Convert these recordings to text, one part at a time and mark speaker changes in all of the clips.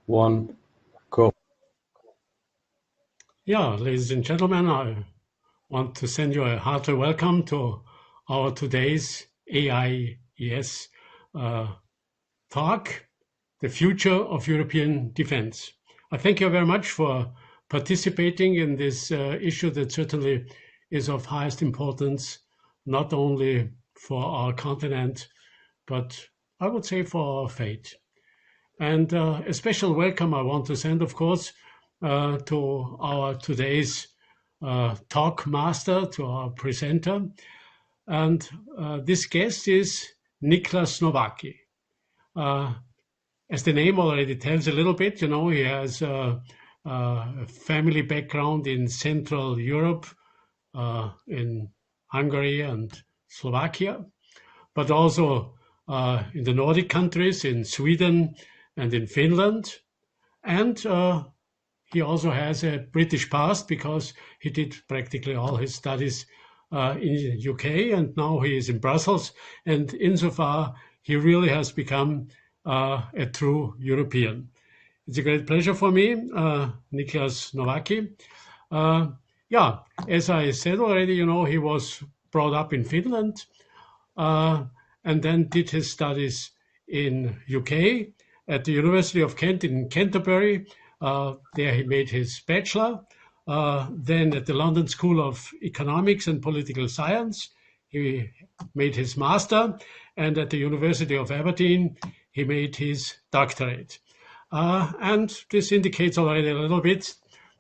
Speaker 1: one, go.
Speaker 2: Yeah, ladies and gentlemen, I want to send you a hearty welcome to our today's AIES talk, The Future of European Defense. I thank you very much for participating in this issue that certainly is of highest importance, not only for our continent, but I would say for our fate. And a special welcome I want to send, of course, to our today's talk master, to our presenter. And this guest is Niklas Nováky. As the name already tells a little bit, he has a family background in Central Europe, in Hungary and Slovakia, but also in the Nordic countries, in Sweden and in Finland. And he also has a British past because he did practically all his studies in the UK, and now he is in Brussels. And insofar, he really has become a true European. It's a great pleasure for me, Niklas Nováky. As I said already, he was brought up in Finland and then did his studies in UK at the University of Kent in Canterbury. There he made his bachelor. Then at the London School of Economics and Political Science, he made his master. And at the University of Aberdeen, he made his doctorate. And this indicates already a little bit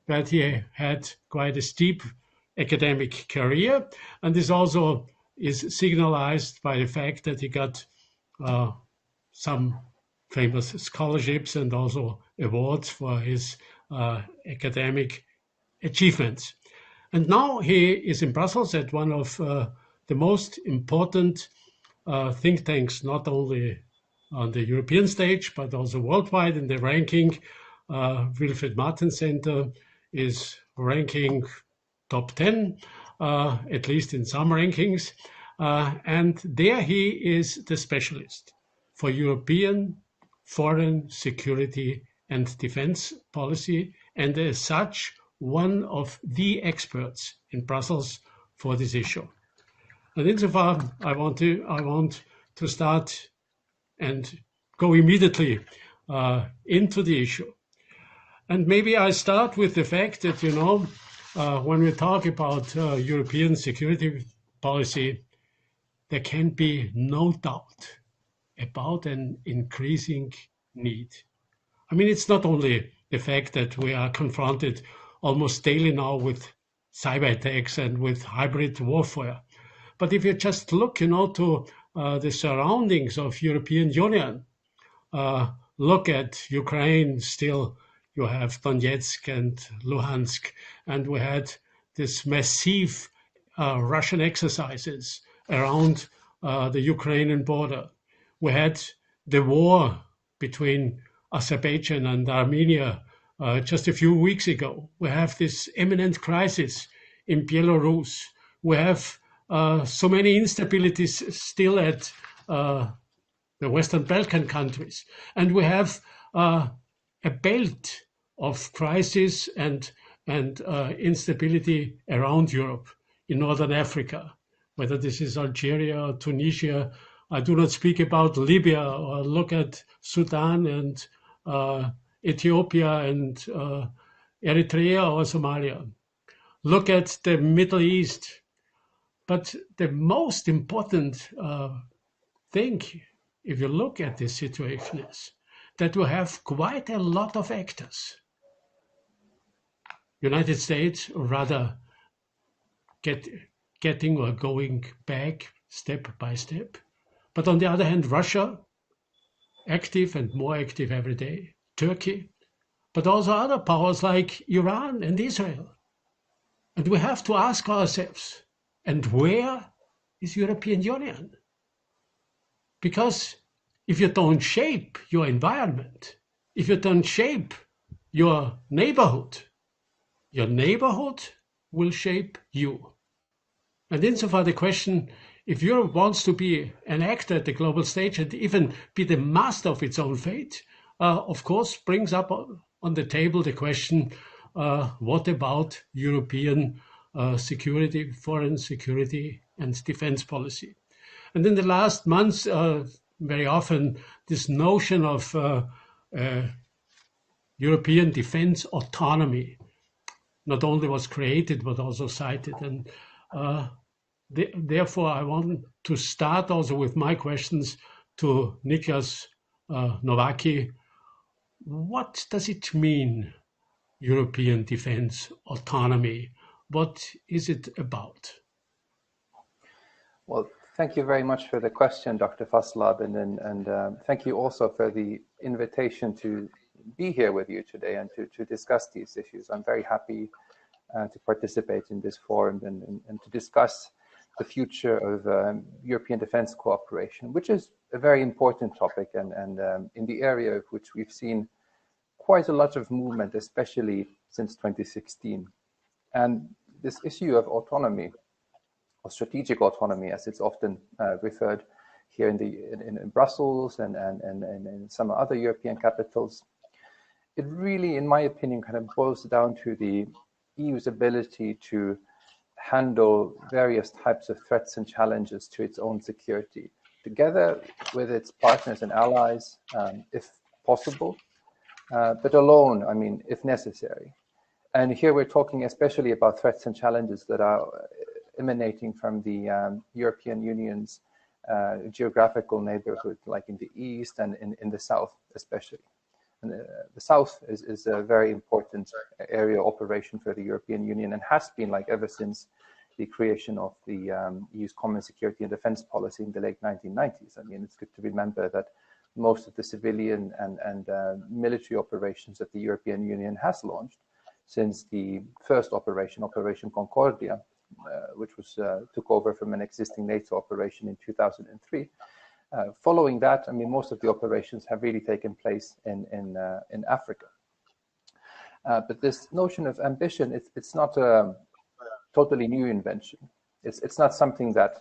Speaker 2: that he had quite a steep academic career. And this also is signalized by the fact that he got some famous scholarships and also awards for his academic achievements. And now he is in Brussels at one of the most important think tanks, not only on the European stage, but also worldwide in the ranking. Wifried Martens Centre is ranking top 10, at least in some rankings. And there he is the specialist for European foreign security and defense policy, and as such, one of the experts in Brussels for this issue. And insofar, I want to start and go immediately into the issue. And maybe I start with the fact that, when we talk about European security policy, there can be no doubt about an increasing need. I mean, it's not only the fact that we are confronted almost daily now with cyber attacks and with hybrid warfare, but if you just look, to the surroundings of European Union, look at Ukraine still, you have Donetsk and Luhansk, and we had this massive Russian exercises around the Ukrainian border. We had the war between Azerbaijan and Armenia just a few weeks ago. We have this imminent crisis in Belarus. We have so many instabilities still at the Western Balkan countries. And we have a belt of crisis and instability around Europe, in Northern Africa, whether this is Algeria or Tunisia. I do not speak about Libya, or look at Sudan and Ethiopia and Eritrea or Somalia. Look at the Middle East. But the most important thing, if you look at this situation, is that we have quite a lot of actors. United States rather getting or going back step by step. But on the other hand, Russia, active and more active every day. Turkey, but also other powers like Iran and Israel. And we have to ask ourselves, and where is European Union? Because if you don't shape your environment, if you don't shape your neighborhood will shape you. And insofar the question, if Europe wants to be an actor at the global stage and even be the master of its own fate, of course, brings up on the table the question, what about European security, foreign security and defense policy? And in the last months, very often this notion of European defense autonomy not only was created, but also cited. And therefore, I want to start also with my questions to Niklas Nováky. What does it mean, European defense autonomy? What is it about?
Speaker 1: Well, thank you very much for the question, Dr. Fasslabend, and thank you also for the invitation to be here with you today and to discuss these issues. I'm very happy to participate in this forum and to discuss the future of European defense cooperation, which is a very important topic and in the area of which we've seen quite a lot of movement, especially since 2016. And this issue of autonomy, or strategic autonomy, as it's often referred here in Brussels and in some other European capitals, it really, in my opinion, kind of boils down to the EU's ability to handle various types of threats and challenges to its own security, together with its partners and allies, if possible, but alone, I mean, if necessary. And here we're talking especially about threats and challenges that are emanating from the European Union's geographical neighborhood, like in the east and in the south especially. And the south is a very important area of operation for the European Union and has been like ever since the creation of the EU's common security and defense policy in the late 1990s. I mean, it's good to remember that most of the civilian and military operations that the European Union has launched since the first operation, Operation Concordia, which was took over from an existing NATO operation in 2003. Following that, I mean, most of the operations have really taken place in Africa. But this notion of ambition, it's not a totally new invention. It's not something that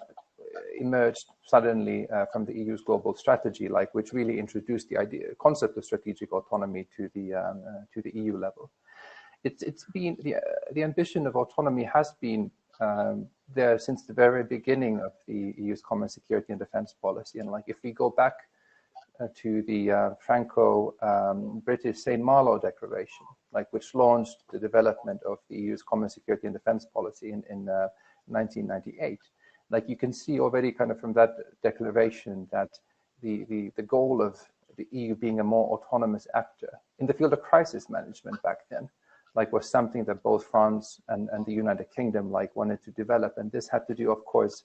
Speaker 1: emerged suddenly from the EU's global strategy, like which really introduced the concept of strategic autonomy to the EU level. It's been the ambition of autonomy has been there since the very beginning of the EU's common security and defense policy. And like if we go back to the Franco-British St. Malo Declaration, like which launched the development of the EU's common security and defense policy in 1998, like you can see already kind of from that declaration that the goal of the EU being a more autonomous actor in the field of crisis management back then, like was something that both France and the United Kingdom like wanted to develop. And this had to do, of course,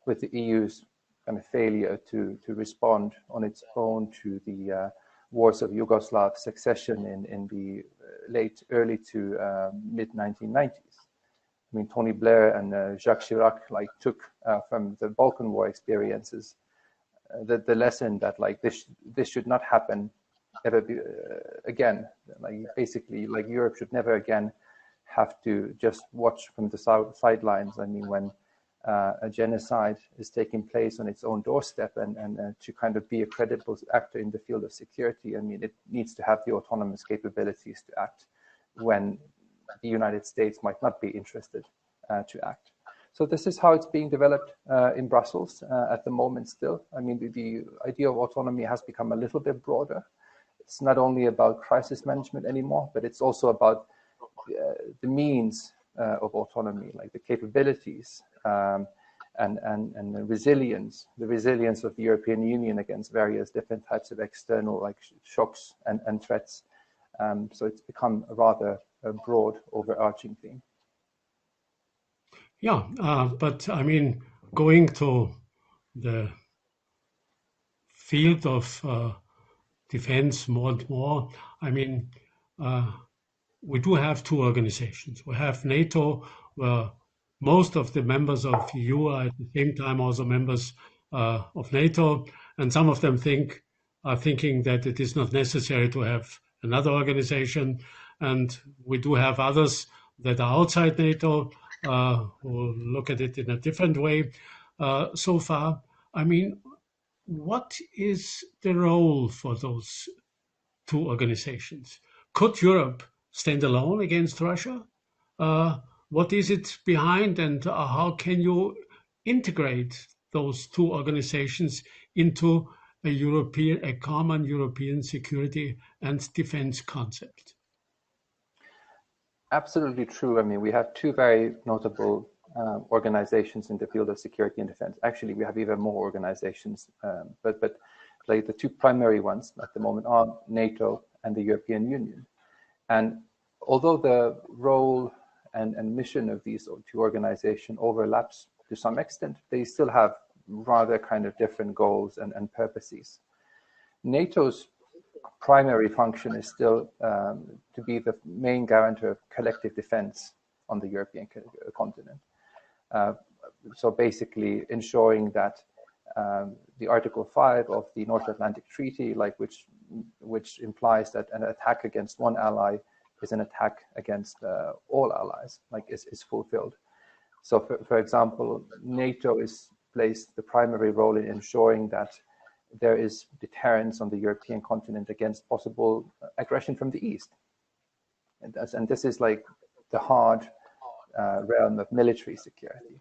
Speaker 1: with the EU's kind of failure to respond on its own to the wars of Yugoslav succession in the early to mid 1990s. I mean, Tony Blair and Jacques Chirac like took from the Balkan War experiences the lesson that like this should not happen ever again. Like basically, like Europe should never again have to just watch from the sidelines. I mean, when a genocide is taking place on its own doorstep, and to kind of be a credible actor in the field of security, I mean, it needs to have the autonomous capabilities to act when the United States might not be interested to act. So this is how it's being developed in Brussels at the moment still. I mean, the idea of autonomy has become a little bit broader. It's not only about crisis management anymore, but it's also about the means of autonomy, like the capabilities and the resilience of the European Union against various different types of external like shocks and threats. So it's become a rather broad, overarching theme.
Speaker 2: Yeah, but I mean, going to the field of defense more and more, I mean, we do have two organizations. We have NATO, where most of the members of the EU are at the same time also members of NATO, and some of them are thinking that it is not necessary to have another organization. And we do have others that are outside NATO who look at it in a different way so far. I mean, what is the role for those two organizations. Could Europe stand alone against Russia? What is it behind, and how can you integrate those two organizations into a common European security and defense concept?
Speaker 1: Absolutely true. I mean, we have two very notable organizations in the field of security and defense. Actually, we have even more organizations, but like the two primary ones at the moment are NATO and the European Union. And although the role and mission of these two organizations overlaps to some extent, they still have rather kind of different goals and purposes. NATO's primary function is still to be the main guarantor of collective defense on the European continent. So basically ensuring that the Article 5 of the North Atlantic Treaty, like which implies that an attack against one ally is an attack against all allies, like is fulfilled. So for example, NATO plays the primary role in ensuring that there is deterrence on the European continent against possible aggression from the East. And this is like the hard realm of military security.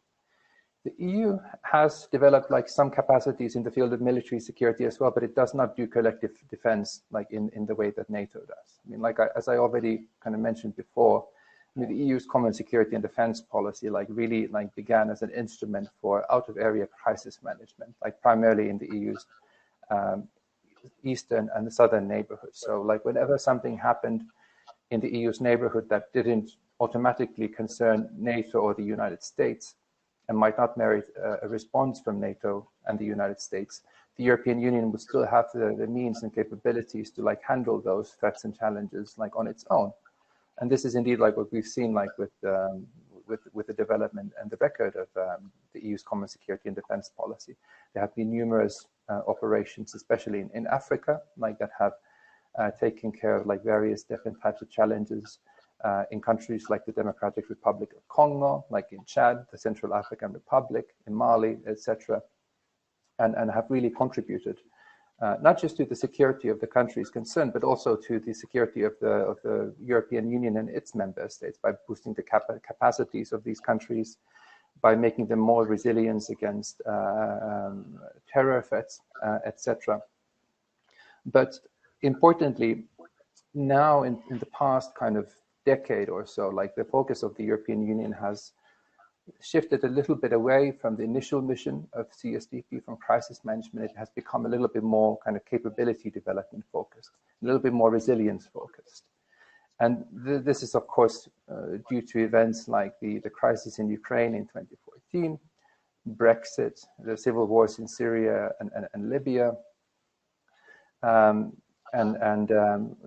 Speaker 1: The EU has developed like some capacities in the field of military security as well, but it does not do collective defense like in the way that NATO does. I mean, like as I already kind of mentioned before, I mean, the EU's common security and defense policy like really like began as an instrument for out-of-area crisis management, like primarily in the EU's eastern and the southern neighborhoods. So like whenever something happened in the EU's neighborhood that didn't automatically concern NATO or the United States and might not merit a response from NATO and the United States, the European Union would still have the means and capabilities to like handle those threats and challenges like on its own. And this is indeed like what we've seen like with the development and the record of the EU's common security and defense policy. There have been numerous operations, especially in Africa, like that have taken care of like various different types of challenges in countries like the Democratic Republic of Congo, like in Chad, the Central African Republic, in Mali, etc., and have really contributed not just to the security of the countries concerned, but also to the security of the European Union and its member states by boosting the capacities of these countries, by making them more resilient against terror threats, etc. But importantly, now in the past kind of decade or so, like the focus of the European Union has shifted a little bit away from the initial mission of CSDP, from crisis management. It has become a little bit more kind of capability development focused, a little bit more resilience focused. And this is, of course, due to events like the crisis in Ukraine in 2014, Brexit, the civil wars in Syria and Libya, and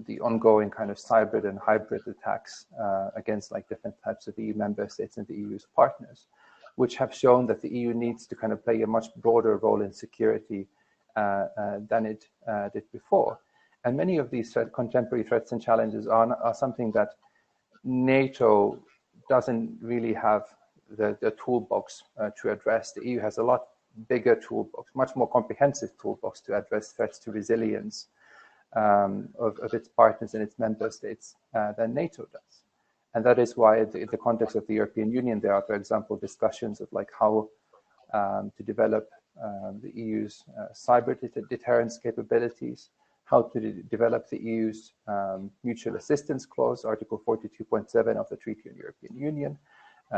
Speaker 1: the ongoing kind of cyber and hybrid attacks against like different types of EU member states and the EU's partners, which have shown that the EU needs to kind of play a much broader role in security than it did before. And many of these contemporary threats and challenges are something that NATO doesn't really have the toolbox to address. The EU has a lot bigger toolbox, much more comprehensive toolbox to address threats to resilience of its partners and its member states than NATO does. And that is why in the context of the European Union, there are, for example, discussions of like how to develop the EU's cyber deterrence capabilities, how to develop the EU's mutual assistance clause, Article 42.7 of the Treaty on European Union,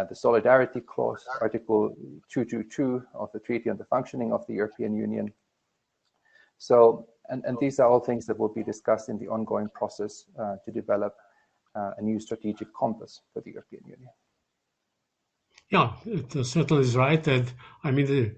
Speaker 1: the solidarity clause, Article 222 of the Treaty on the Functioning of the European Union. So, and these are all things that will be discussed in the ongoing process to develop a new strategic compass for the European Union.
Speaker 2: Yeah, it certainly is right that, I mean, the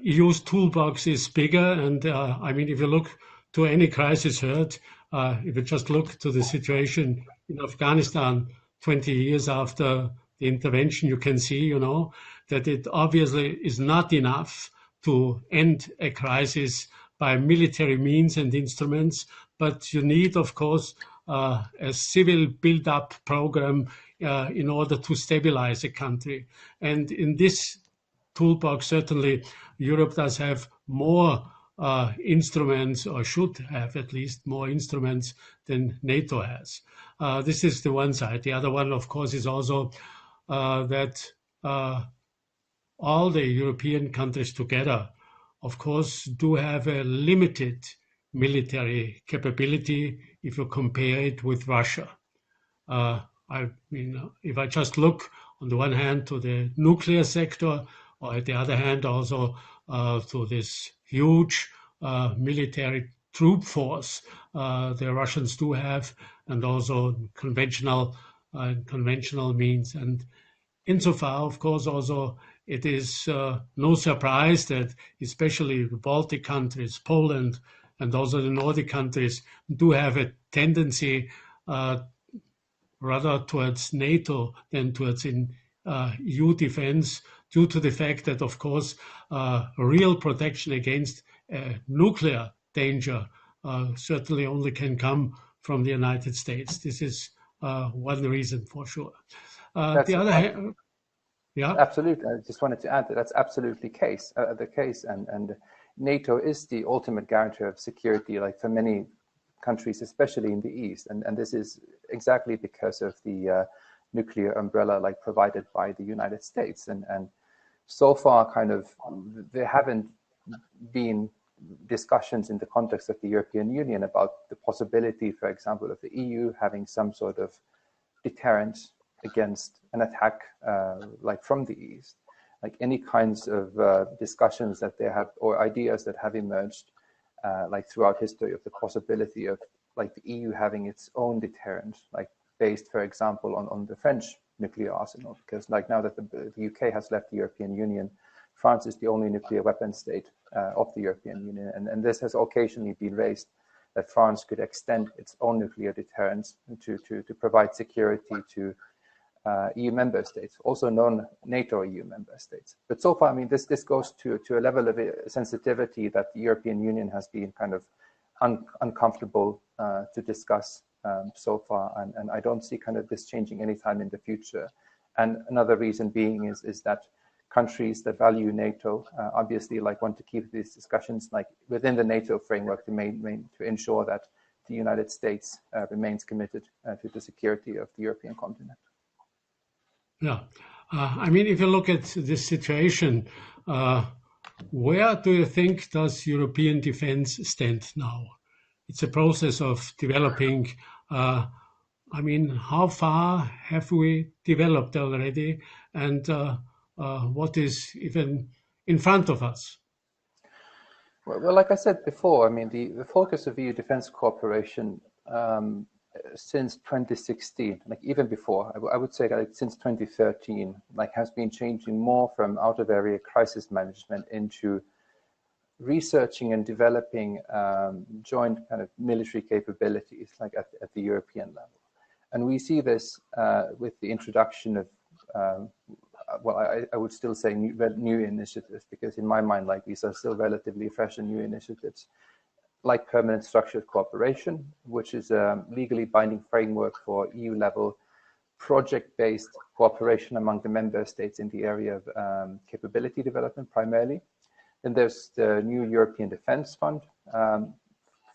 Speaker 2: EU's toolbox is bigger. And I mean, if you look to any crisis heard, if you just look to the situation in Afghanistan 20 years after the intervention, you can see, you know, that it obviously is not enough to end a crisis by military means and instruments, but you need, of course, a civil build-up program in order to stabilize a country. And in this toolbox, certainly, Europe does have more instruments, or should have at least more instruments than NATO has. This is the one side. The other one, of course, is also that all the European countries together, of course, do have a limited military capability if you compare it with Russia. I mean, if I just look on the one hand to the nuclear sector, or at the other hand also to this huge military troop force the Russians do have, and also conventional means. And insofar, of course, also it is no surprise that especially the Baltic countries, Poland, and also the Nordic countries do have a tendency rather towards NATO than towards EU defense, due to the fact that, of course, real protection against nuclear danger certainly only can come from the United States. This is one reason for sure. The other hand, yeah,
Speaker 1: absolutely. I just wanted to add that that's absolutely the case, and NATO is the ultimate guarantor of security, like for many countries, especially in the East, and this is exactly because of the nuclear umbrella like provided by the United States, and so far kind of there haven't been discussions in the context of the European Union about the possibility, for example, of the EU having some sort of deterrent against an attack like from the East. Like any kinds of discussions that they have, or ideas that have emerged like throughout history, of the possibility of like the EU having its own deterrent, like based, for example, on the French nuclear arsenal, because like now that the UK has left the European Union, France is the only nuclear weapon state of the European Union, and this has occasionally been raised, that France could extend its own nuclear deterrence to provide security to EU member states, also non-NATO EU member states. But so far, I mean, this goes to a level of sensitivity that the European Union has been kind of uncomfortable to discuss so far, and I don't see kind of this changing anytime in the future. And another reason being is that countries that value NATO obviously like want to keep these discussions like within the NATO framework to ensure that the United States remains committed to the security of the European continent.
Speaker 2: Yeah, I mean, if you look at this situation, where do you think does European defense stand now? It's a process of developing. I mean, how far have we developed already, and what is even in front of us?
Speaker 1: Well, like I said before, I mean, the focus of EU defense cooperation since 2016, like even before, I would say like since 2013, like has been changing more from out of area crisis management into researching and developing joint kind of military capabilities, like at the European level. And we see this with the introduction of, well, I would still say new initiatives, because in my mind, like these are still relatively fresh and new initiatives, like permanent structured cooperation, which is a legally binding framework for EU-level project-based cooperation among the member states in the area of capability development primarily. Then there's the new European Defence Fund,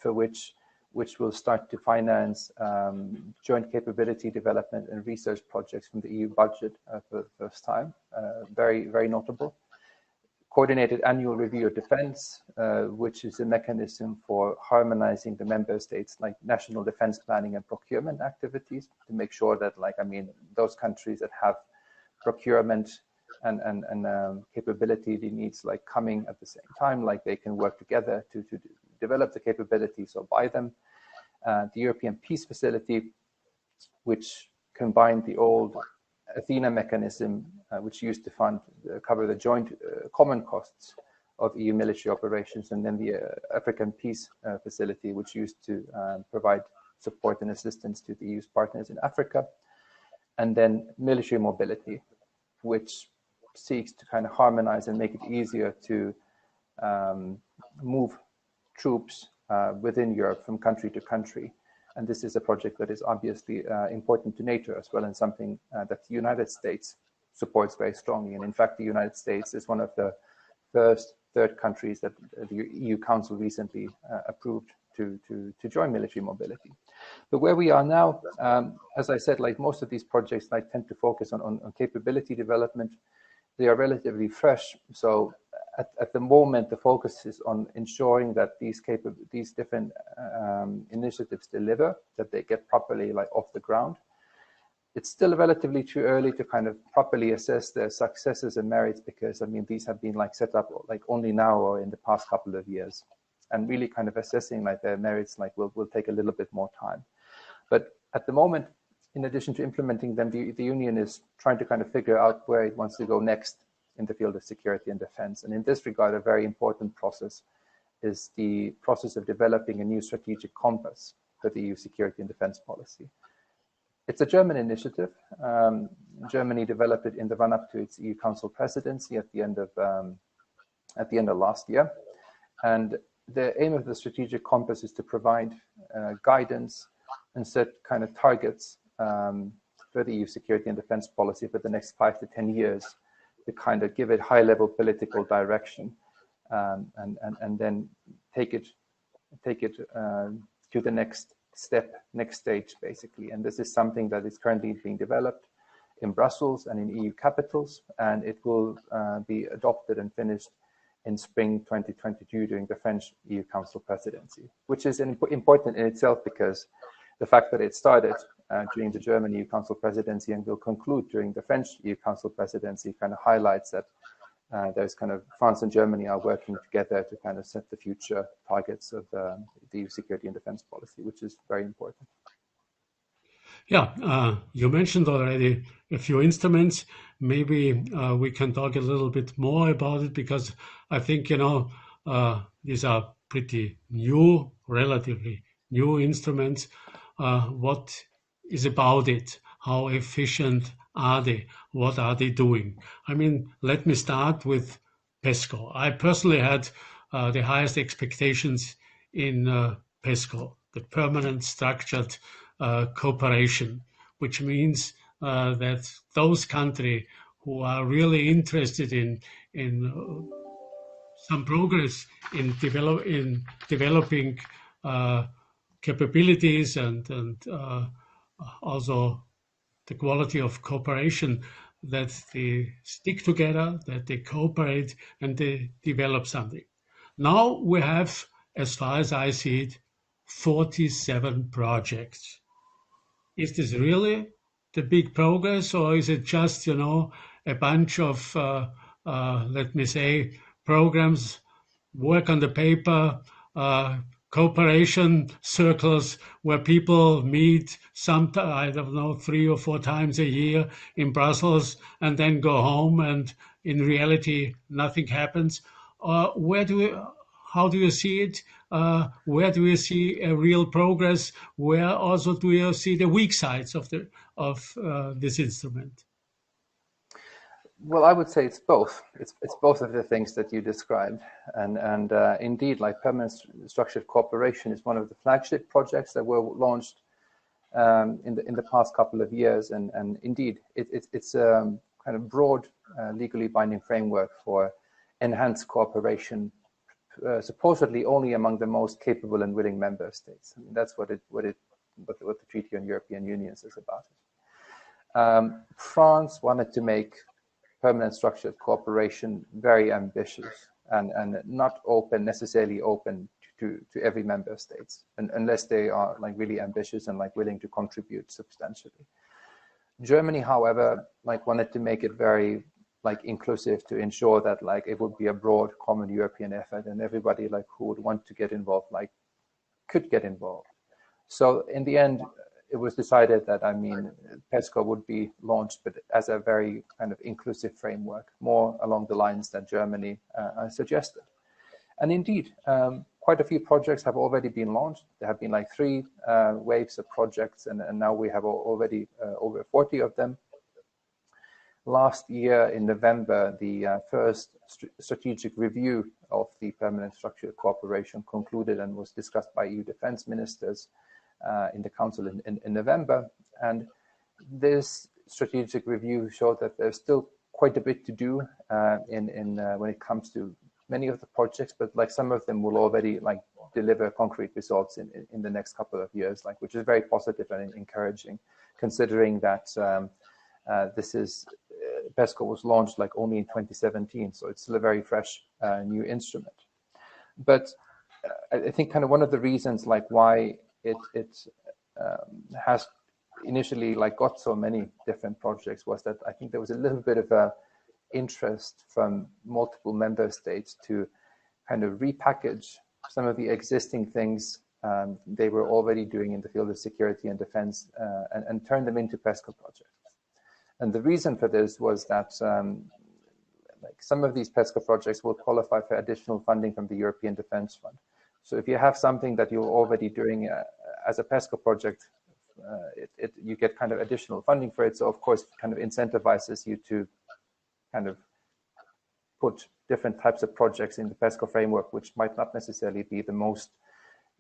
Speaker 1: for which will start to finance joint capability development and research projects from the EU budget for the first time. Very, very notable. Coordinated annual review of defense, which is a mechanism for harmonizing the member states' like national defense planning and procurement activities to make sure that, like, I mean, those countries that have procurement and capability needs like coming at the same time, like they can work together to develop the capabilities or buy them. The European Peace Facility, which combined the old Athena mechanism, which used to cover the joint common costs of EU military operations, and then the African Peace Facility, which used to provide support and assistance to the EU's partners in Africa, and then military mobility, which seeks to kind of harmonize and make it easier to move troops within Europe from country to country. And this is a project that is obviously important to NATO as well, and something that the United States supports very strongly. And in fact, the United States is one of the first third countries that the EU Council recently approved to join military mobility. But where we are now, as I said, like most of these projects, I tend to focus on capability development. They are relatively fresh, so at the moment the focus is on ensuring that these different initiatives deliver, that they get properly like off the ground. It's still relatively too early to kind of properly assess their successes and merits, because I mean these have been like set up like only now or in the past couple of years, and really kind of assessing like their merits like will take a little bit more time. But at the moment, in addition to implementing them, the Union is trying to kind of figure out where it wants to go next in the field of security and defense. And in this regard, a very important process is the process of developing a new strategic compass for the EU security and defense policy. It's a German initiative. Germany developed it in the run-up to its EU Council presidency at the end of last year. And the aim of the strategic compass is to provide guidance and set kind of targets for the EU security and defense policy for the next 5 to 10 years, to kind of give it high-level political direction, and then take it to the next stage, basically. And this is something that is currently being developed in Brussels and in EU capitals, and it will be adopted and finished in spring 2022 during the French EU Council presidency, which is important in itself, because the fact that it started during the German EU Council presidency and will conclude during the French EU Council presidency kind of highlights that there's kind of France and Germany are working together to kind of set the future targets of the EU security and defense policy, which is very important.
Speaker 2: Yeah, you mentioned already a few instruments. Maybe we can talk a little bit more about it, because I think, these are pretty new, relatively new instruments. What is about it? How efficient are they? What are they doing? I mean, let me start with PESCO. I personally had the highest expectations in PESCO, the Permanent Structured Cooperation, which means that those countries who are really interested in some progress in developing capabilities and also the quality of cooperation, that they stick together, that they cooperate, and they develop something. Now we have, as far as I see it, 47 projects. Is this really the big progress, or is it just, a bunch of, let me say, programs, work on the paper, cooperation circles where people meet I don't know, 3 or 4 times a year in Brussels and then go home, and in reality nothing happens? How do you see it? Where do you see a real progress? Where also do you see the weak sides of this instrument?
Speaker 1: Well, I would say it's both. It's both of the things that you described, and indeed, like permanent structured cooperation is one of the flagship projects that were launched in the past couple of years, and indeed, it's a kind of broad, legally binding framework for enhanced cooperation, supposedly only among the most capable and willing member states. I mean, that's what the Treaty on European Union is about. France wanted to make permanent structured cooperation very ambitious and not necessarily open to every member states, unless they are like really ambitious and like willing to contribute substantially. Germany, however, like wanted to make it very like inclusive, to ensure that like it would be a broad common European effort, and everybody like who would want to get involved like could get involved. So in the end, it was decided that, I mean, PESCO would be launched, but as a very kind of inclusive framework, more along the lines that Germany suggested. And indeed, quite a few projects have already been launched. There have been like 3 waves of projects, and now we have already over 40 of them. Last year in November, the first strategic review of the permanent structured cooperation concluded and was discussed by EU defense ministers in the Council in November. And this strategic review showed that there's still quite a bit to do when it comes to many of the projects, but like some of them will already like deliver concrete results in the next couple of years, like, which is very positive and encouraging, considering that this is PESCO was launched like only in 2017, so it's still a very fresh new instrument. But I think kind of one of the reasons like why it has initially like got so many different projects was that I think there was a little bit of a interest from multiple member states to kind of repackage some of the existing things they were already doing in the field of security and defense and turn them into PESCO projects. And the reason for this was that like some of these PESCO projects will qualify for additional funding from the European Defence Fund. So if you have something that you're already doing as a PESCO project, you get kind of additional funding for it. So of course, it kind of incentivizes you to kind of put different types of projects in the PESCO framework, which might not necessarily be the most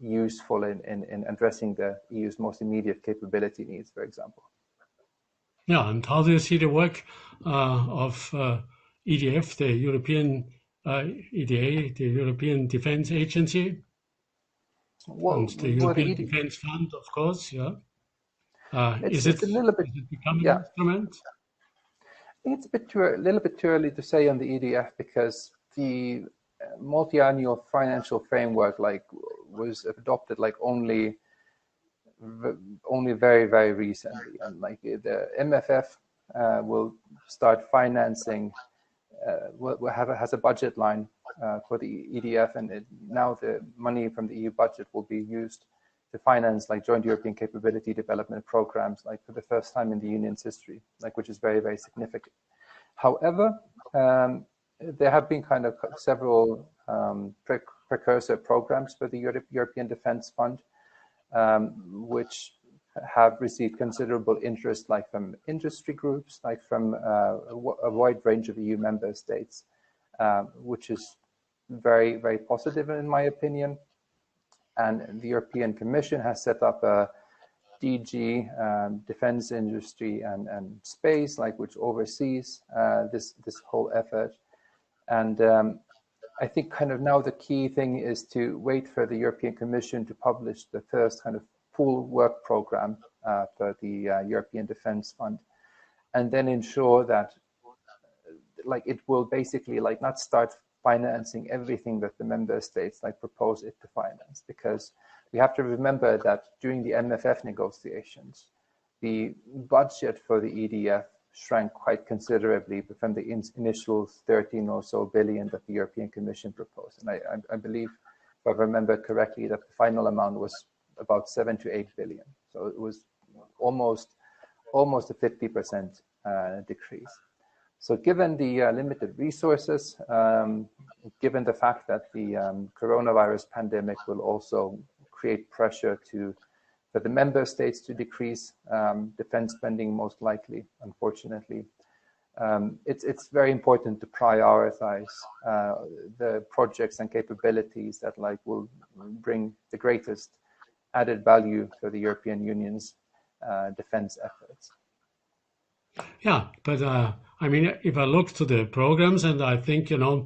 Speaker 1: useful in addressing the EU's most immediate capability needs, for example.
Speaker 2: Yeah, and how do you see the work of EDF, the European EDA, the European Defence Agency, and the European Defence Fund, of course, yeah? Is it becoming an instrument?
Speaker 1: I think it's a little bit too early to say on the EDF, because the multi-annual financial framework like was adopted like only very, very recently, and like the MFF will start financing, has a budget line for the EDF, and now the money from the EU budget will be used to finance like joint European capability development programs, like for the first time in the Union's history, like, which is very, very significant. However, there have been kind of several precursor programs for the European Defence Fund, which have received considerable interest, like from industry groups, like from a wide range of EU member states, which is very, very positive in my opinion. And the European Commission has set up a DG, defense industry and space, like, which oversees this whole effort. And I think kind of now the key thing is to wait for the European Commission to publish the first kind of full work program for the European Defence Fund, and then ensure that like it will basically like not start financing everything that the member states like propose it to finance, because we have to remember that during the MFF negotiations, the budget for the EDF shrank quite considerably from the initial 13 or so billion that the European Commission proposed. And I believe, if I remember correctly, that the final amount was about 7 to 8 billion. So it was almost a 50% decrease. So given the limited resources, given the fact that the coronavirus pandemic will also create pressure for the member states to decrease defense spending, most likely, unfortunately, it's very important to prioritize the projects and capabilities that like will bring the greatest added value for the European Union's defense efforts.
Speaker 2: Yeah, but I mean, if I look to the programs, and I think, you know,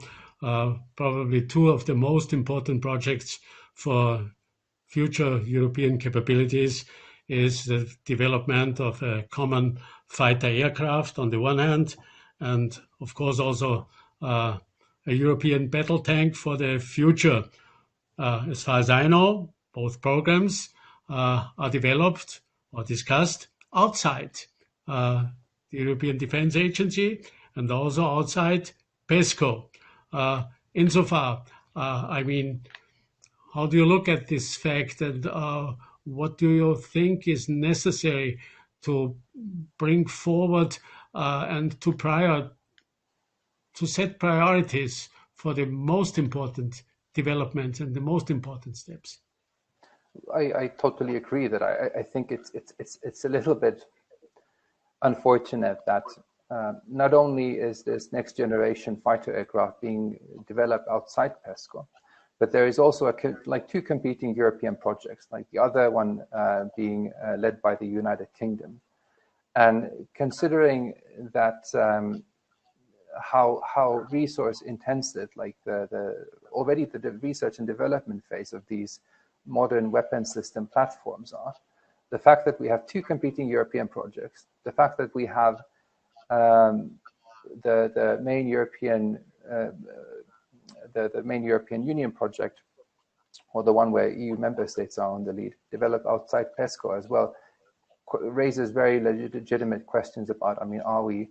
Speaker 2: probably two of the most important projects for future European capabilities is the development of a common fighter aircraft on the one hand, and of course also a European battle tank for the future. As far as I know, both programs are developed or discussed outside the European Defence Agency and also outside PESCO. Insofar, I mean, how do you look at this fact, and what do you think is necessary to bring forward and to set priorities for the most important developments and the most important steps?
Speaker 1: I totally agree that I think it's a little bit unfortunate that not only is this next generation fighter aircraft being developed outside PESCO, but there is also like two competing European projects, like the other one being led by the United Kingdom. And considering that how resource intensive, like already the research and development phase of these modern weapon system platforms are. The fact that we have two competing European projects, the fact that we have the main European the main European Union project, or the one where EU member states are on the lead, developed outside PESCO as well, raises very legitimate questions about, I mean, are we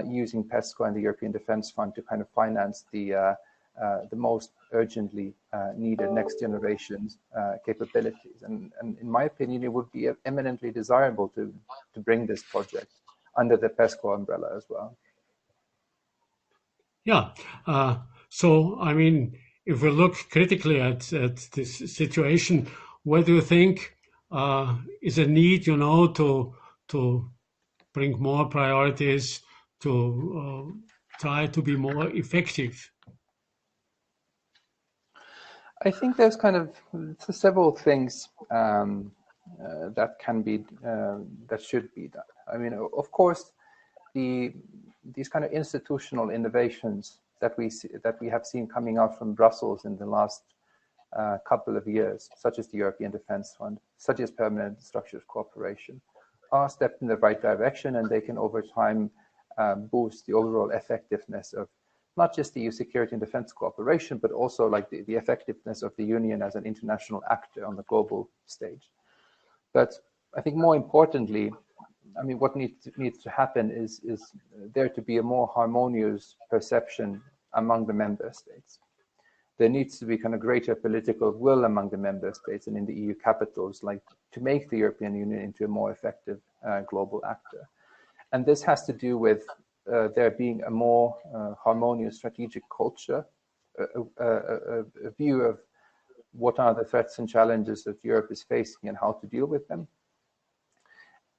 Speaker 1: using PESCO and the European Defence Fund to kind of finance the most urgently needed next generation's capabilities? And in my opinion, it would be eminently desirable to bring this project under the PESCO umbrella as well.
Speaker 2: Yeah. So, I mean, if we look critically at this situation, where do you think is a need, you know, to bring more priorities, to try to be more effective?
Speaker 1: I think there's kind of several things that can be, that should be done. I mean, of course, these kind of institutional innovations that we have seen coming out from Brussels in the last couple of years, such as the European Defence Fund, such as permanent structured cooperation, are steps in the right direction, and they can over time boost the overall effectiveness of not just the EU security and defence cooperation, but also like the effectiveness of the Union as an international actor on the global stage. But I think more importantly, I mean, what needs to happen is there to be a more harmonious perception among the member states. There needs to be kind of greater political will among the member states and in the EU capitals, like to make the European Union into a more effective global actor. And this has to do with there being a more harmonious strategic culture, a view of what are the threats and challenges that Europe is facing and how to deal with them,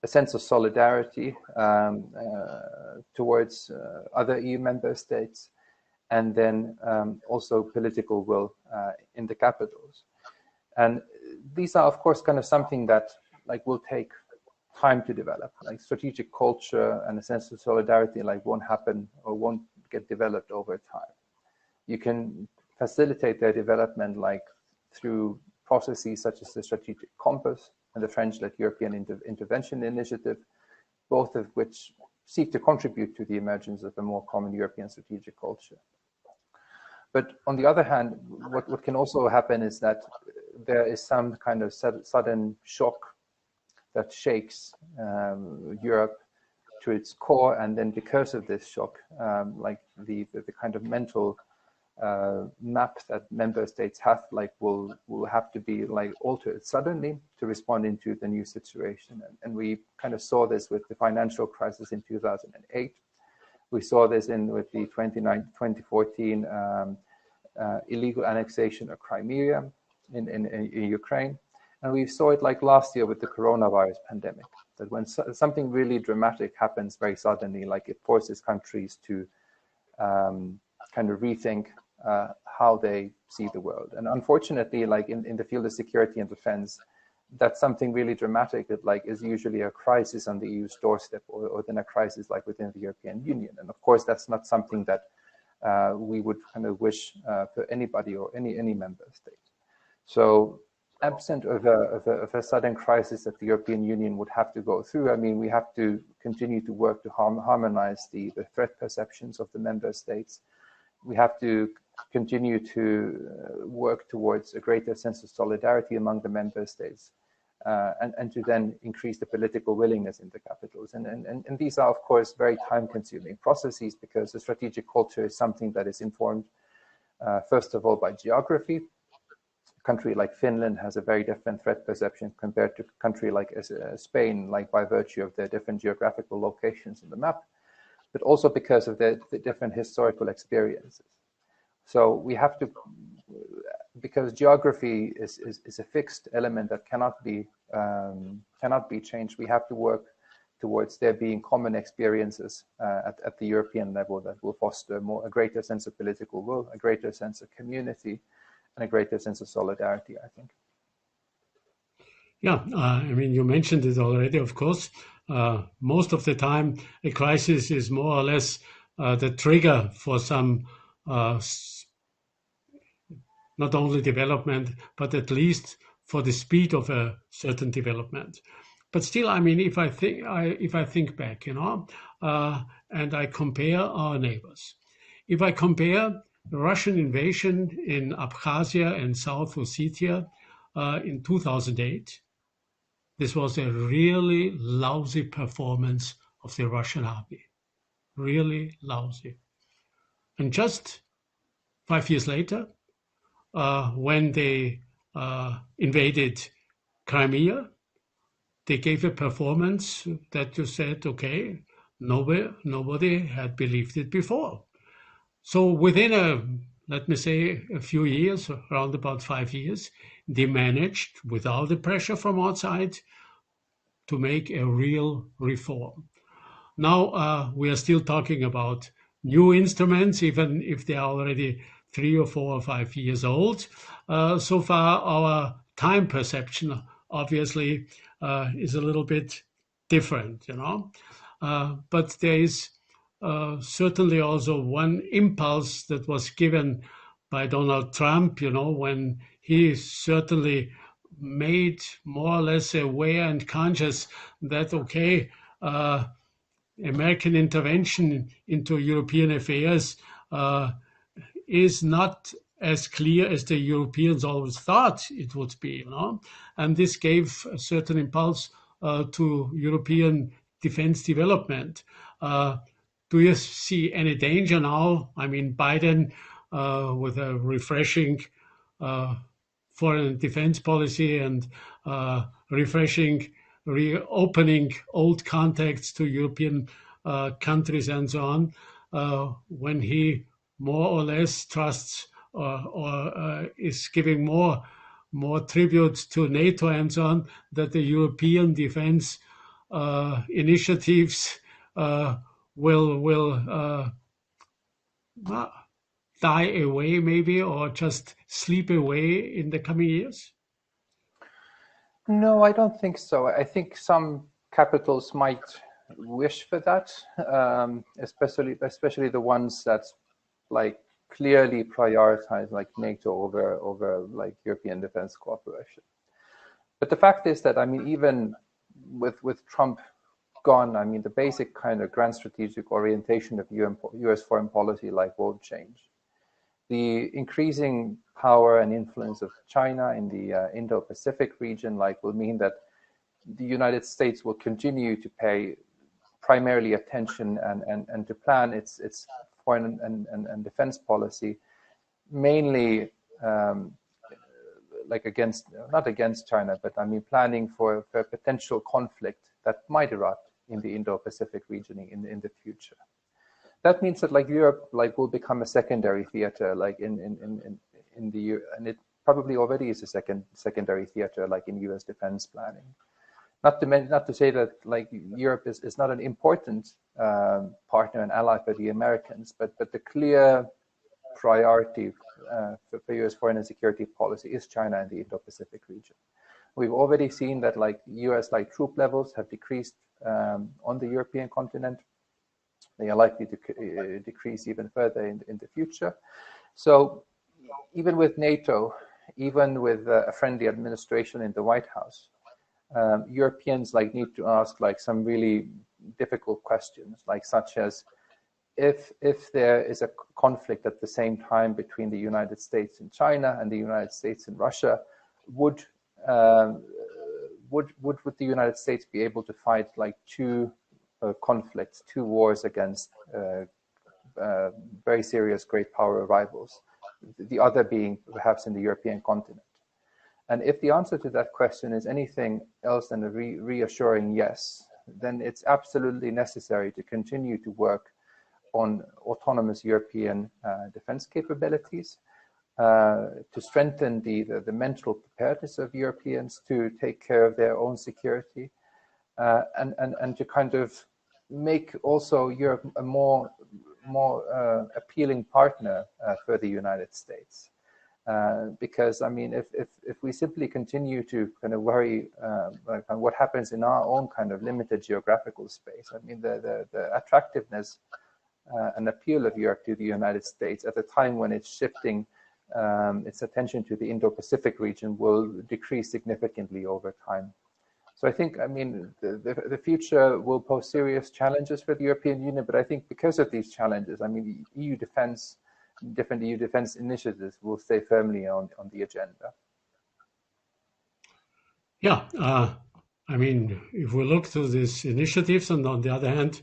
Speaker 1: a sense of solidarity towards other EU member states, and then also political will in the capitals. And these are, of course, kind of something that like will take time to develop. Like strategic culture and a sense of solidarity like won't happen or won't get developed over time. You can facilitate their development like through processes such as the Strategic Compass and the French-led European Intervention Initiative, both of which seek to contribute to the emergence of a more common European strategic culture. But on the other hand, what can also happen is that there is some kind of sudden shock that shakes Europe to its core, and then because of this shock, like the kind of mental map that member states have, like will have to be like altered suddenly to respond into the new situation. And we kind of saw this with the financial crisis in 2008. We saw this with the 2014 illegal annexation of Crimea in Ukraine. And we saw it like last year with the coronavirus pandemic, that when something really dramatic happens very suddenly, like it forces countries to kind of rethink how they see the world. And unfortunately, like in the field of security and defense, that's something really dramatic that like is usually a crisis on the EU's doorstep, or then a crisis like within the European Union. And of course, that's not something that we would kind of wish for anybody or any member state. So absent of a sudden crisis that the European Union would have to go through, I mean, we have to continue to work to harmonize the threat perceptions of the member states. We have to continue to work towards a greater sense of solidarity among the member states, and to then increase the political willingness in the capitals. And these are, of course, very time-consuming processes, because the strategic culture is something that is informed, first of all, by geography. A country like Finland has a very different threat perception compared to a country like Spain, like by virtue of their different geographical locations in the map, but also because of the different historical experiences. So we have to, because geography is a fixed element that cannot be changed, we have to work towards there being common experiences at the European level that will foster a greater sense of political will, a greater sense of community, and a greater sense of solidarity, I think.
Speaker 2: Yeah, I mean, you mentioned it already, of course. Most of the time, a crisis is more or less the trigger for some not only development, but at least for the speed of a certain development. But still, I mean, if I think back, and I compare our neighbors, if I compare the Russian invasion in Abkhazia and South Ossetia in 2008, this was a really lousy performance of the Russian army, really lousy. And just 5 years later, when they invaded Crimea, they gave a performance that you said, okay, nobody had believed it before. So within let me say, a few years, around about 5 years, they managed, without the pressure from outside, to make a real reform. Now we are still talking about new instruments, even if they are already 3 or 4 or 5 years old. So far, our time perception obviously is a little bit different, but there is certainly also one impulse that was given by Donald Trump, when he certainly made more or less aware and conscious that, okay, American intervention into European affairs is not as clear as the Europeans always thought it would be, and this gave a certain impulse to European defense development. Do you see any danger now? I mean, Biden with a refreshing foreign and defense policy and reopening old contacts to European countries and so on, when he more or less trusts or is giving more tribute to NATO and so on, that the European defense initiatives will die away maybe, or just sleep away in the coming years?
Speaker 1: No, I don't think so. I think some capitals might wish for that, especially the ones that like clearly prioritize like NATO over like European defense cooperation. But the fact is that, I mean, even with Trump gone, I mean, the basic kind of grand strategic orientation of US foreign policy like won't change. The increasing power and influence of China in the Indo-Pacific region will mean that the United States will continue to pay primarily attention and to plan its foreign and defense policy mainly not against China, but I mean planning for a potential conflict that might erupt in the Indo-Pacific region in the future. That means that Europe will become a secondary theater in the and it probably already is a secondary theater in U.S. defense planning. Not to say that Europe is not an important partner and ally for the Americans, but the clear priority for U.S. foreign and security policy is China and the Indo-Pacific region. We've already seen that U.S. troop levels have decreased on the European continent. They are likely to decrease even further in the future. So even with NATO, even with a friendly administration in the White House, Europeans need to ask some really difficult questions, such as if there is a conflict at the same time between the United States and China and the United States and Russia, would the United States be able to fight two conflicts, two wars against very serious great power rivals, the other being perhaps in the European continent? And if the answer to that question is anything else than a reassuring yes, then it's absolutely necessary to continue to work on autonomous European defense capabilities, to strengthen the mental preparedness of Europeans to take care of their own security, and to kind of make also Europe a more appealing partner for the United States. Because I mean, if we simply continue to kind of worry on what happens in our own kind of limited geographical space, I mean, the attractiveness an appeal of Europe to the United States at a time when it's shifting its attention to the Indo-Pacific region will decrease significantly over time. So I think, I mean, the future will pose serious challenges for the European Union, but I think because of these challenges, I mean, different EU defense initiatives will stay firmly on the agenda.
Speaker 2: Yeah, I mean, if we look to these initiatives and on the other hand,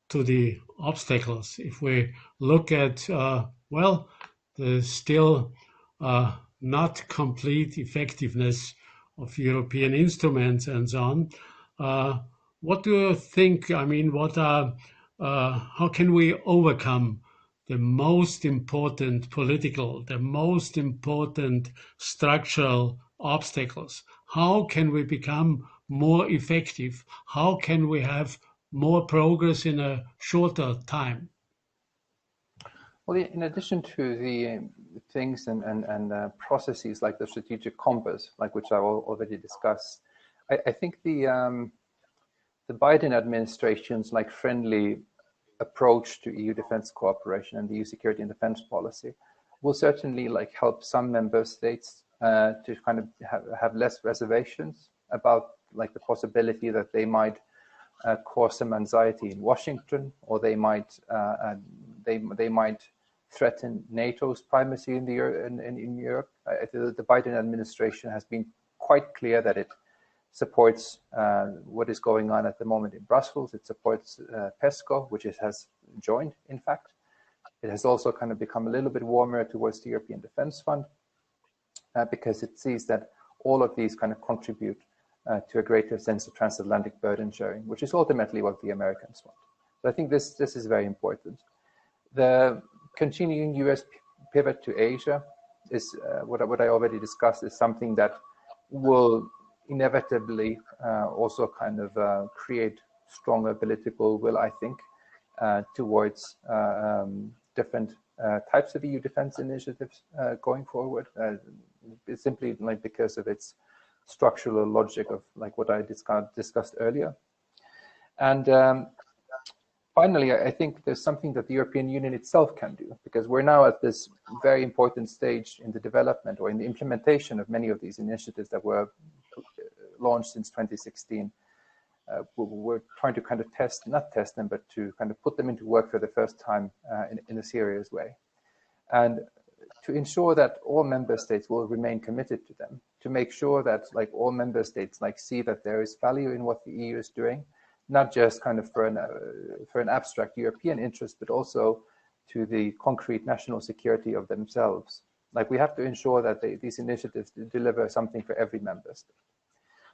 Speaker 2: to the obstacles, if we look at, well, the still not complete effectiveness of European instruments and so on, what do you think, I mean, how can we overcome the most important political, the most important structural obstacles? How can we become more effective? How can we have more progress in a shorter time?
Speaker 1: Well, in addition to the things and processes like the strategic compass, like which I already discussed, I think the Biden administration's like friendly approach to EU defense cooperation and the EU security and defense policy will certainly like help some member states to kind of have less reservations about like the possibility that they might cause some anxiety in Washington, or they might threaten NATO's primacy in Europe. The Biden administration has been quite clear that it supports what is going on at the moment in Brussels. It supports PESCO, which it has joined, in fact. It has also kind of become a little bit warmer towards the European Defence Fund because it sees that all of these kind of contribute to a greater sense of transatlantic burden sharing, which is ultimately what the Americans want. So I think this is very important. The continuing US pivot to Asia is what I already discussed, is something that will inevitably also kind of create stronger political will, I think, towards different types of EU defense initiatives going forward. It's simply like because of its structural logic of like what I discussed earlier. And finally, I think there's something that the European Union itself can do, because we're now at this very important stage in the development or in the implementation of many of these initiatives that were launched since 2016. We're trying to kind of not test them, but to kind of put them into work for the first time in a serious way. And to ensure that all member states will remain committed to them, to make sure that like all member states like see that there is value in what the EU is doing, not just kind of for an abstract European interest, but also to the concrete national security of themselves. Like we have to ensure that these initiatives deliver something for every member state.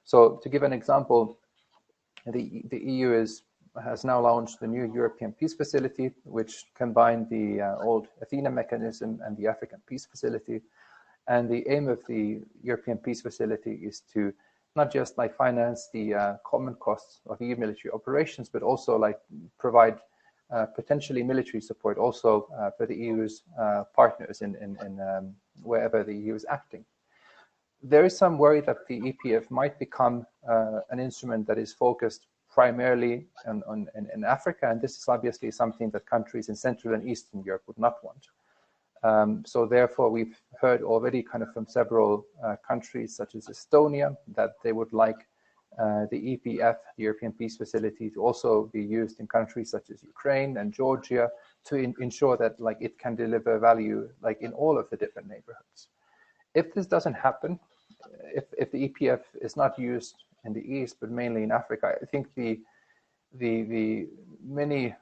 Speaker 1: So to give an example, the EU has now launched the new European Peace Facility, which combined the old Athena mechanism and the African Peace Facility. And the aim of the European Peace Facility is to not just like finance the common costs of EU military operations, but also like provide potentially military support also for the EU's partners in wherever the EU is acting. There is some worry that the EPF might become an instrument that is focused primarily in Africa, and this is obviously something that countries in Central and Eastern Europe would not want. So therefore, we've heard already kind of from several countries such as Estonia that they would like the EPF, the European Peace Facility, to also be used in countries such as Ukraine and Georgia to ensure that like it can deliver value like in all of the different neighborhoods. If this doesn't happen, if the EPF is not used in the East, but mainly in Africa, I think the many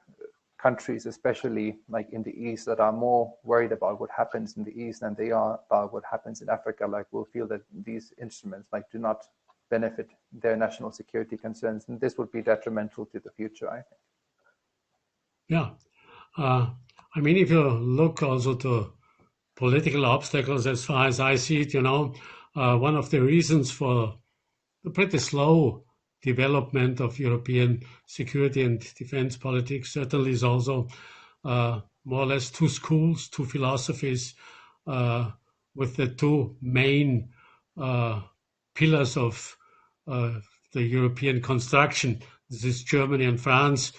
Speaker 1: countries, especially like in the East, that are more worried about what happens in the East than they are about what happens in Africa, like will feel that these instruments like do not benefit their national security concerns, and this would be detrimental to the future, I think.
Speaker 2: Yeah, I mean, if you look also to political obstacles, as far as I see it, one of the reasons for the pretty slow development of European security and defense politics certainly is also more or less two schools, two philosophies, with the two main pillars of the European construction. This is Germany and France.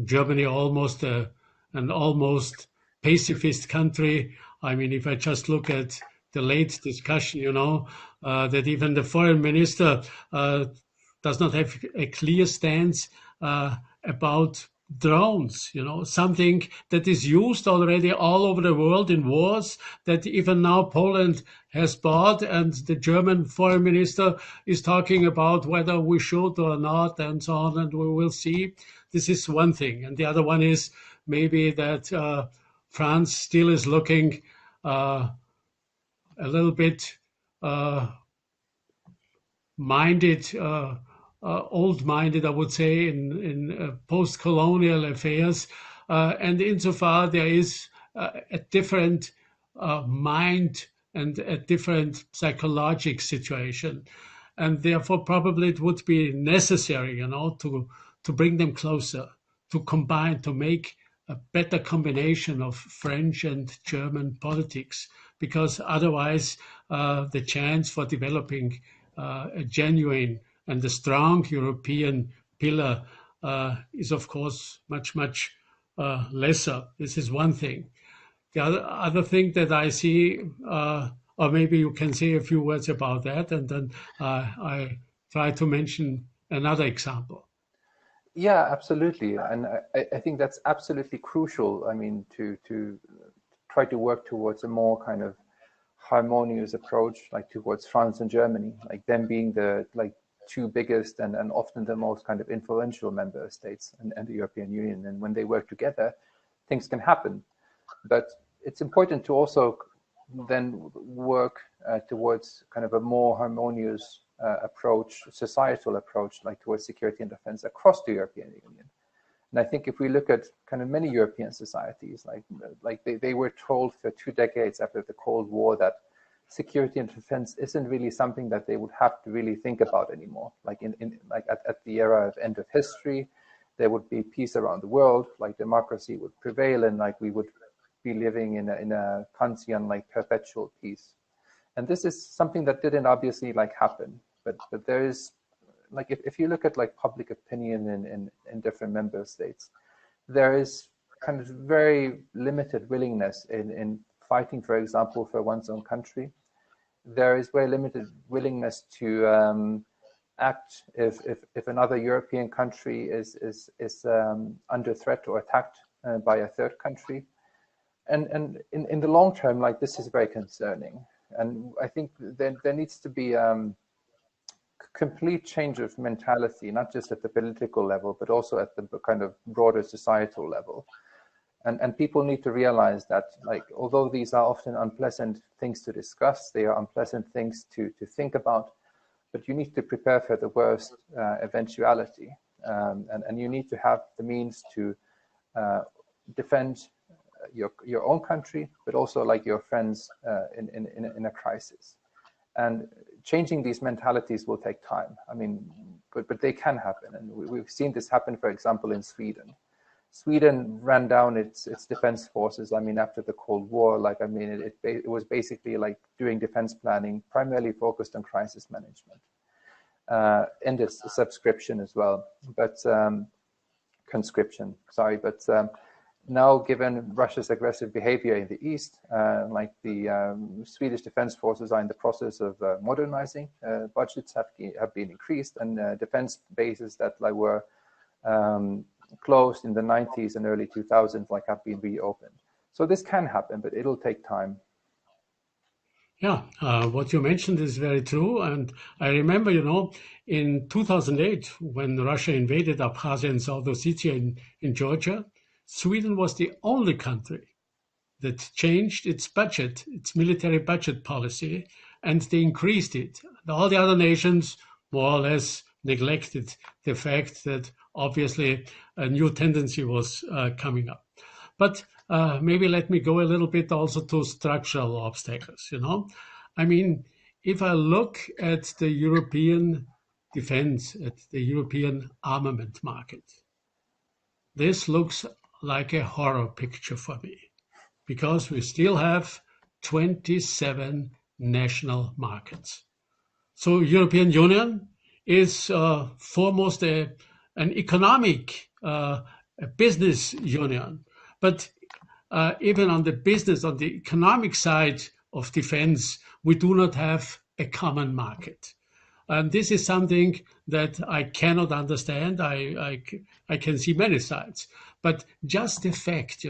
Speaker 2: Germany almost a an almost pacifist country. I mean, if I just look at the late discussion, that even the foreign minister does not have a clear stance about drones, something that is used already all over the world in wars, that even now Poland has bought, and the German foreign minister is talking about whether we should or not, and so on, and we will see. This is one thing. And the other one is maybe that France still is looking a little bit old-minded, I would say, in post-colonial affairs. And insofar there is a different mind and a different psychological situation. And therefore, probably it would be necessary, to bring them closer, to combine, to make a better combination of French and German politics, because otherwise the chance for developing a genuine and a strong European pillar is, of course, much, much lesser. This is one thing. The other thing that I see, or maybe you can say a few words about that, and then I try to mention another example.
Speaker 1: Yeah, absolutely. And I think that's absolutely crucial. I mean, to try to work towards a more kind of harmonious approach, like towards France and Germany, like them being the two biggest and often the most kind of influential member states and the European Union. And when they work together, things can happen. But it's important to also then work towards kind of a more harmonious approach, societal approach, like towards security and defense across the European Union. And I think if we look at kind of many European societies, like they were told for 2 decades after the Cold War that security and defense isn't really something that they would have to really think about anymore. Like at the era of end of history, there would be peace around the world, like democracy would prevail, and like we would be living in a Kantian like perpetual peace. And this is something that didn't obviously happen. But there is, like, if you look at like public opinion in different member states, there is kind of very limited willingness in fighting, for example, for one's own country. There is very limited willingness to act if another European country is under threat or attacked by a third country. And in the long term, like, this is very concerning. And I think there needs to be complete change of mentality, not just at the political level, but also at the kind of broader societal level. And people need to realize that, like, although these are often unpleasant things to discuss, they are unpleasant things to think about, but you need to prepare for the worst eventuality. And you need to have the means to defend your own country, but also like your friends in a crisis. And changing these mentalities will take time. I mean, but they can happen. And we've seen this happen, for example, in Sweden. Sweden ran down its defense forces. I mean, after the Cold War, like, I mean, it was basically like doing defense planning, primarily focused on crisis management, and its subscription as well, but conscription, sorry. But now, given Russia's aggressive behavior in the east, like the Swedish defense forces are in the process of modernizing. Budgets have been increased, and defense bases that were closed in the 90s and early 2000s have been reopened. So this can happen, but it'll take time.
Speaker 2: Yeah, what you mentioned is very true. And I remember, in 2008, when Russia invaded Abkhazia and South Ossetia in Georgia, Sweden was the only country that changed its budget, its military budget policy, and they increased it. All the other nations more or less neglected the fact that obviously a new tendency was coming up. But maybe let me go a little bit also to structural obstacles, I mean, if I look at the European defense, at the European armament market, this looks like a horror picture for me, because we still have 27 national markets. So European Union is foremost an economic, a business union. But even on the business, on the economic side of defense, we do not have a common market. And this is something that I cannot understand. I can see many sides, but just the fact,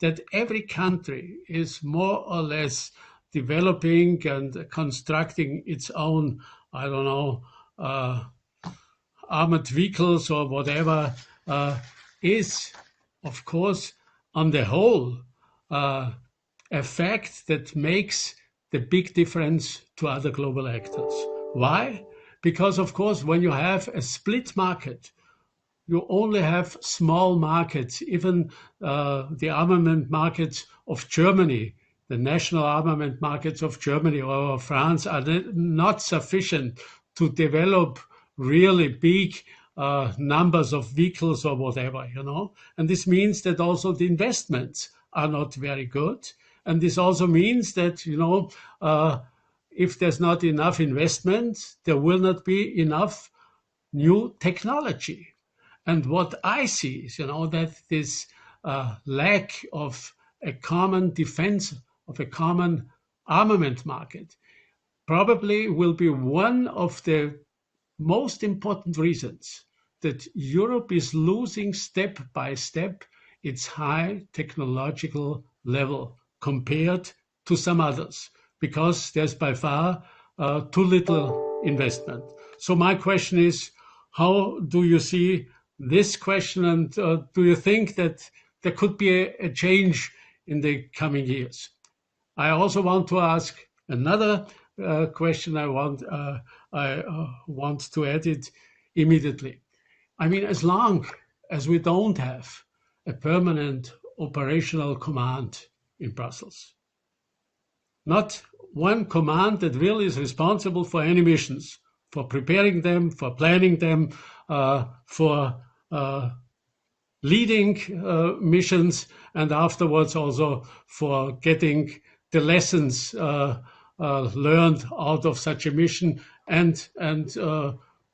Speaker 2: that every country is more or less developing and constructing its own, I don't know, armored vehicles or whatever, is, of course, on the whole, a fact that makes the big difference to other global actors. Why? Because, of course, when you have a split market, you only have small markets. Even the armament markets of Germany, the national armament markets of Germany or France are not sufficient to develop really big numbers of vehicles or whatever, And this means that also the investments are not very good. And this also means that, if there's not enough investment, there will not be enough new technology. And what I see is, that this lack of a common defense, of a common armament market, probably will be one of the most important reasons that Europe is losing step by step its high technological level compared to some others, because there's by far too little investment. So my question is, how do you see this question, and do you think that there could be a change in the coming years? I also want to ask another question. I want to add it immediately. I mean, as long as we don't have a permanent operational command in Brussels, not one command that really is responsible for any missions, for preparing them, for planning them, for leading missions, and afterwards also for getting the lessons learned out of such a mission and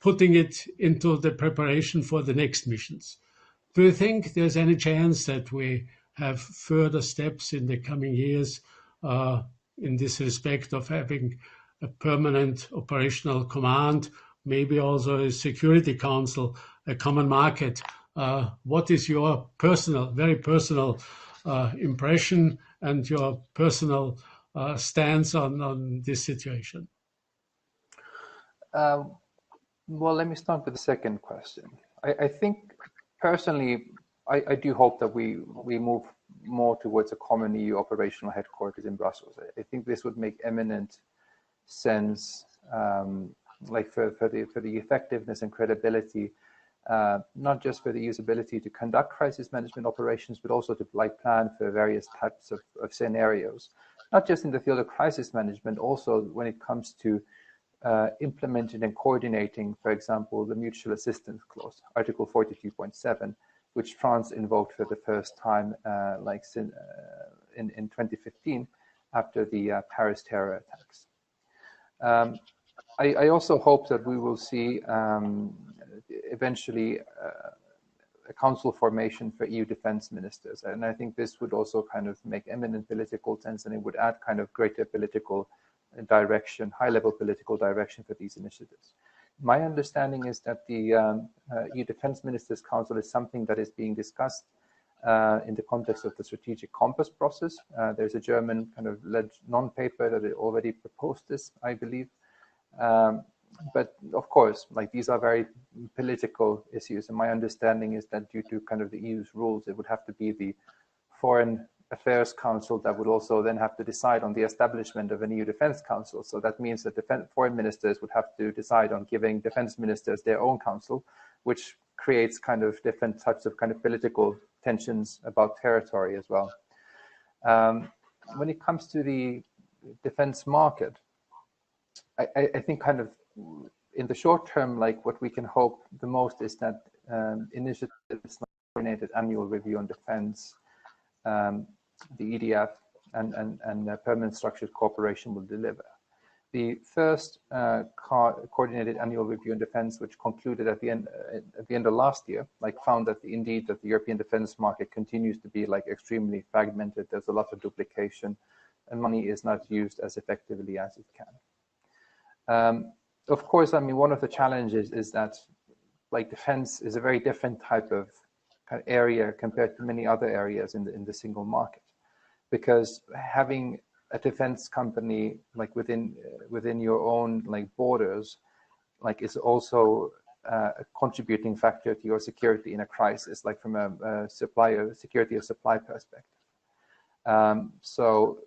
Speaker 2: putting it into the preparation for the next missions. Do you think there's any chance that we have further steps in the coming years in this respect of having a permanent operational command, maybe also a Security Council, a common market? What is your very personal impression and your personal stance on this situation?
Speaker 1: Well, let me start with the second question. I think personally, I do hope that we move more towards a common EU operational headquarters in Brussels. I think this would make eminent sense, like for the effectiveness and credibility, not just for the EU's ability to conduct crisis management operations, but also to plan for various types of scenarios, not just in the field of crisis management, also when it comes to implementing and coordinating, for example, the mutual assistance clause, Article 42.7, which France invoked for the first time in 2015 after the Paris terror attacks. I also hope that we will see eventually a council formation for EU defense ministers. And I think this would also kind of make eminent political sense, and it would add kind of greater political direction, high-level political direction for these initiatives. My understanding is that the EU Defense Ministers' Council is something that is being discussed in the context of the strategic compass process. There's a German kind of led non-paper that already proposed this, I believe. But of course, like, these are very political issues, and my understanding is that due to kind of the EU's rules, it would have to be the Foreign Affairs Council that would also then have to decide on the establishment of an EU Defense Council. So that means that foreign ministers would have to decide on giving defense ministers their own council, which creates kind of different types of kind of political tensions about territory as well. When it comes to the defense market, I think kind of in the short term, like, what we can hope the most is that initiatives like coordinated annual review on defense, the EDF and permanent structured cooperation will deliver. The first coordinated annual review on defense, which concluded at the end of last year, found that indeed that the European defense market continues to be extremely fragmented. There's a lot of duplication, and money is not used as effectively as it can. Of course, I mean, one of the challenges is that defense is a very different type of area compared to many other areas in the single market, because having a defense company within your own borders is also a contributing factor to your security in a crisis, from a security of supply perspective. So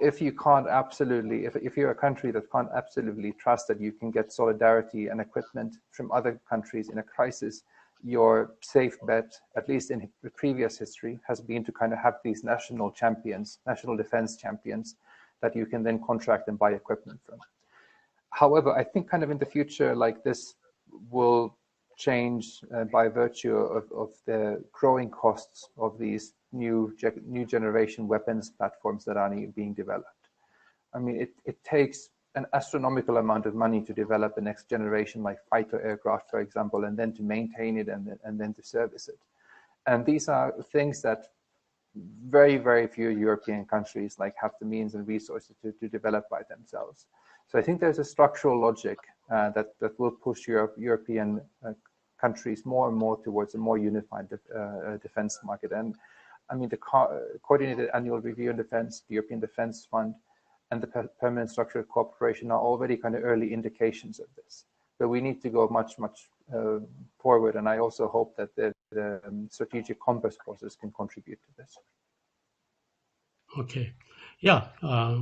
Speaker 1: if you can't absolutely, if you're a country that can't absolutely trust that you can get solidarity and equipment from other countries in a crisis, your safe bet, at least in the previous history, has been to have these national champions, national defense champions, that you can then contract and buy equipment from. However, I think in the future, this will change by virtue of the growing costs of these new generation weapons platforms that are being developed. I mean, it takes an astronomical amount of money to develop the next generation, fighter aircraft, for example, and then to maintain it and then to service it. And these are things that very, very few European countries have the means and resources to develop by themselves. So I think there's a structural logic that will push European countries more and more towards a more unified defense market. And I mean, the coordinated annual review on defense, the European Defense Fund, and the permanent structured cooperation are already early indications of this. But we need to go much forward, and I also hope that the strategic compass process can contribute to this.
Speaker 2: Okay. Yeah,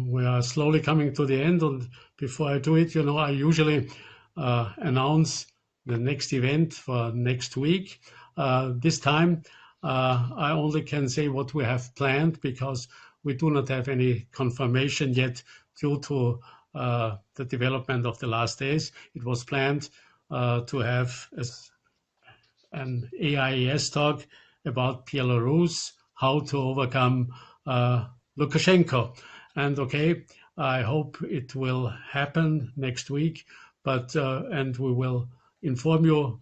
Speaker 2: we are slowly coming to the end, and before I do it, I usually announce the next event for next week. This time, I only can say what we have planned, because we do not have any confirmation yet due to the development of the last days. It was planned to have an AIES talk about Belarus, how to overcome Lukashenko. And okay, I hope it will happen next week, but and we will inform you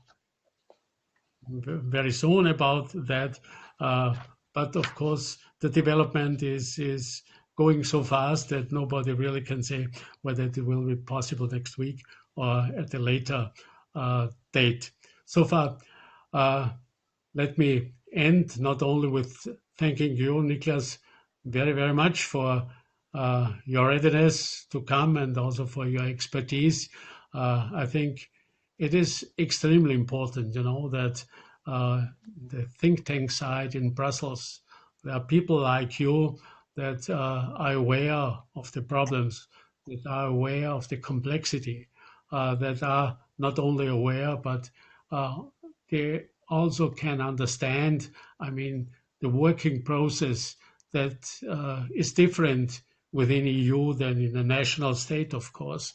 Speaker 2: very soon about that. But of course, the development is going so fast that nobody really can say whether it will be possible next week or at a later date. So far, let me end not only with thanking you, Niklas, very, very much for your readiness to come and also for your expertise. I think it is extremely important, that the think tank side in Brussels, there are people like you that are aware of the problems, that are aware of the complexity, that are not only aware, but they also can understand, I mean, the working process that is different within EU than in a national state, of course,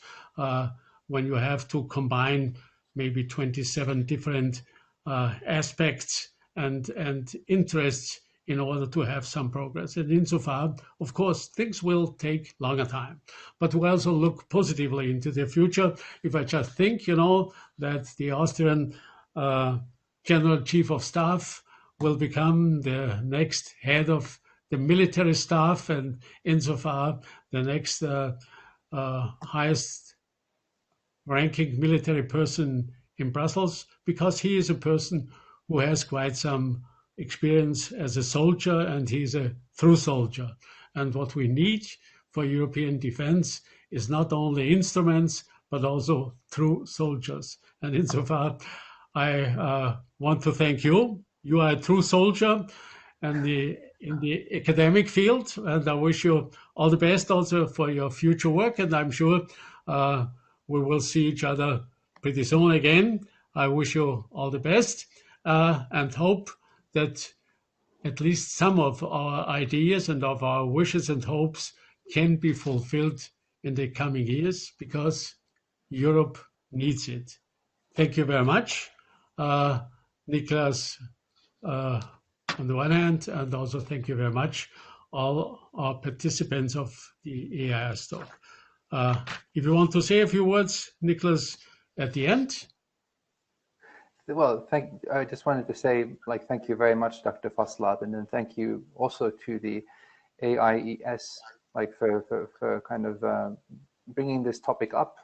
Speaker 2: when you have to combine maybe 27 different aspects and interests in order to have some progress. And insofar, of course, things will take longer time. But we also look positively into the future. If I just think, that the Austrian General Chief of Staff will become the next head of the military staff, and insofar the next highest ranking military person in Brussels, because he is a person who has quite some experience as a soldier, and he's a true soldier. And what we need for European defense is not only instruments, but also true soldiers. And insofar, I want to thank you. You are a true soldier in the academic field, and I wish you all the best also for your future work. And I'm sure we will see each other pretty soon again. I wish you all the best and hope that at least some of our ideas and of our wishes and hopes can be fulfilled in the coming years, because Europe needs it. Thank you very much, Niklas, on the one hand, and also thank you very much all our participants of the AIES talk. If you want to say a few words, Niklas, at the end.
Speaker 1: Well, I just wanted to say, thank you very much, Dr. Fasslabend, and thank you also to the AIES, for kind of bringing this topic up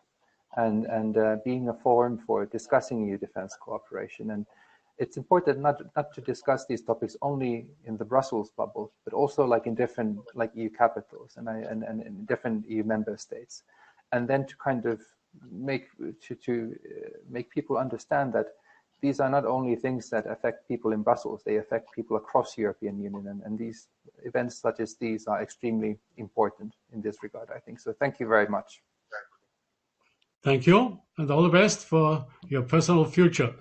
Speaker 1: and being a forum for discussing EU defense cooperation. And it's important not to discuss these topics only in the Brussels bubble, but also in different EU capitals and in different EU member states, and then to kind of make people understand that these are not only things that affect people in Brussels, they affect people across the European Union, and these events such as these are extremely important in this regard, I think. So thank you very much.
Speaker 2: Thank you, and all the best for your personal future.